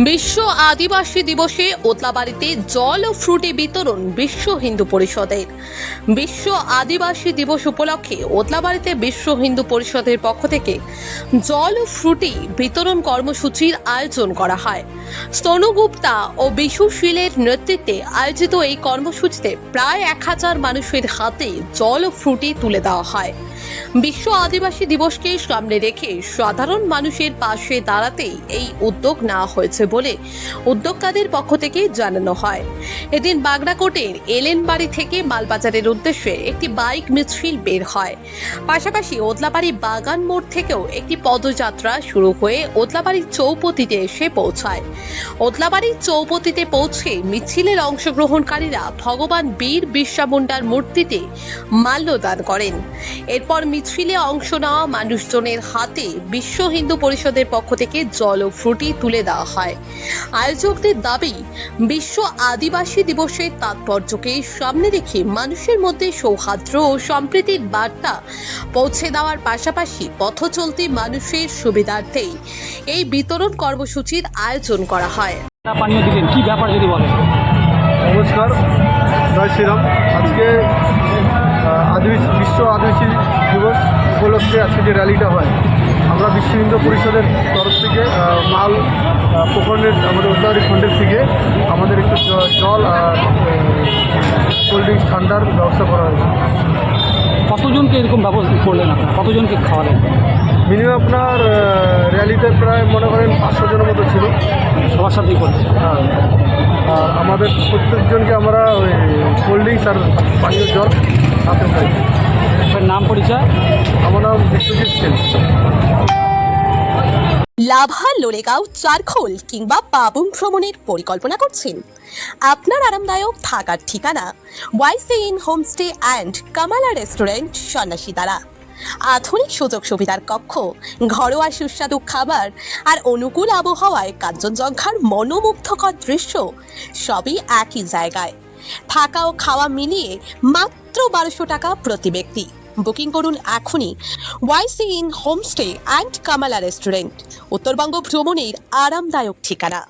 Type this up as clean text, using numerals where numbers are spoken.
বিশ্ব আদিবাসী দিবসে ওতলাবাড়িতে জল ও ফ্রুটি বিতরণ বিশ্ব হিন্দু পরিষদের। বিশ্ব আদিবাসী দিবস উপলক্ষে ওতলাবাড়িতে বিশ্ব হিন্দু পরিষদের পক্ষ থেকে জল ও ফ্রুটি বিতরণ কর্মসূচির আয়োজন করা হয়। স্তনু গুপ্তা ও বিশু শীলের নেতৃত্বে আয়োজিত এই কর্মসূচিতে প্রায় 1000 মানুষের হাতে জল ও ফ্রুটি তুলে দেওয়া হয়। বিশ্ব আদিবাসী দিবসকে সামনে রেখে সাধারণ মানুষের পাশে দাঁড়াতেই এই উদ্যোগ নেওয়া হয়েছে বলে উদ্যোক্তাদের পক্ষ থেকে জানানো হয়। এদিন বাগড়াকোটের এলেন বাড়ি থেকে মালবাজারের উদ্দেশ্যে একটি বাইক মিছিল বের হয়। পাশাপাশি ওতলাবাড়ি বাগান মোড় থেকেও একটি পদযাত্রা শুরু হয়ে ওতলাবাড়ি চৌপতিতে এসে পৌঁছায়। ওতলাবাড়ি চৌপতিতে পৌঁছে মিছিলের অংশগ্রহণকারীরা ভগবান বীর বিরসা মুন্ডার মূর্তিতে মাল্যদান করেন। এরপর মিছিলে অংশ নেওয়া মানুষজনের হাতে বিশ্ব হিন্দু পরিষদের পক্ষ থেকে জল ও ফ্রুটি তুলে দেওয়া হয়। আয়োজকদের দাবি, বিশ্ব আদিবাসী দিবসের তাৎপর্যকে সামনে রেখে মানুষের মধ্যে সৌহার্দ্য ও সম্প্রীতির বার্তা পৌঁছে দেওয়ার পাশাপাশি পথ চলতি মানুষের সুবিধার্থেই এই বিতরণ কর্মসূচির আয়োজন করা হয়। পানীয় দিলেন, কি ব্যাপার যদি বলেন? নমস্কার, জয় শ্রীরাম। আজকে বিশ্ব আদিবাসী দিবস উপলক্ষে আজকে যে র্যালিটা হয়, আমরা বিশ্ব হিন্দু পরিষদের তরফ থেকে মাল প্রখণ্ডের আমাদের উত্তরী খণ্ডের থেকে আমাদের একটু জল আর কোল্ড ড্রিঙ্কস ঠান্ডার ব্যবস্থা করা হয়েছে। কতজনকে এরকম ব্যবস্থা করলেন আপনারা? কতজনকে খাওয়ালেন? মিনিমাম আপনার র্যালিতে প্রায় মনে করেন 500 জনের মতো ছিল। সবার সাথেই করছে। হ্যাঁ, আর আমাদের প্রত্যেকজনকে আমরা ওই কোল্ড ড্রিঙ্কস আর পানীয় জল সাথে খাই। আপনার নাম পরিচয়? আমার নাম বিশ্বজিৎ সেন। লাভা, লোরেগাঁও, চারখোল কিংবা পাবুং ভ্রমণের পরিকল্পনা করছেন? আপনার আরামদায়ক থাকার ঠিকানা YC inn homestay and Kamala restaurant, সন্ন্যাসী দ্বারা। আধুনিক সুযোগ সুবিধার কক্ষ, ঘরোয়া সুস্বাদু খাবার আর অনুকূল আবহাওয়ায় কাঞ্চনজঙ্ঘার মনোমুগ্ধকর দৃশ্য সবই একই জায়গায়। থাকা ও খাওয়া মিলিয়ে মাত্র 1200 টাকা প্রতি ব্যক্তি। বুকিং করুন এখনই YC inn homestay and Kamala restaurant, উত্তরবঙ্গ ভ্রমণের আরামদায়ক ঠিকানা।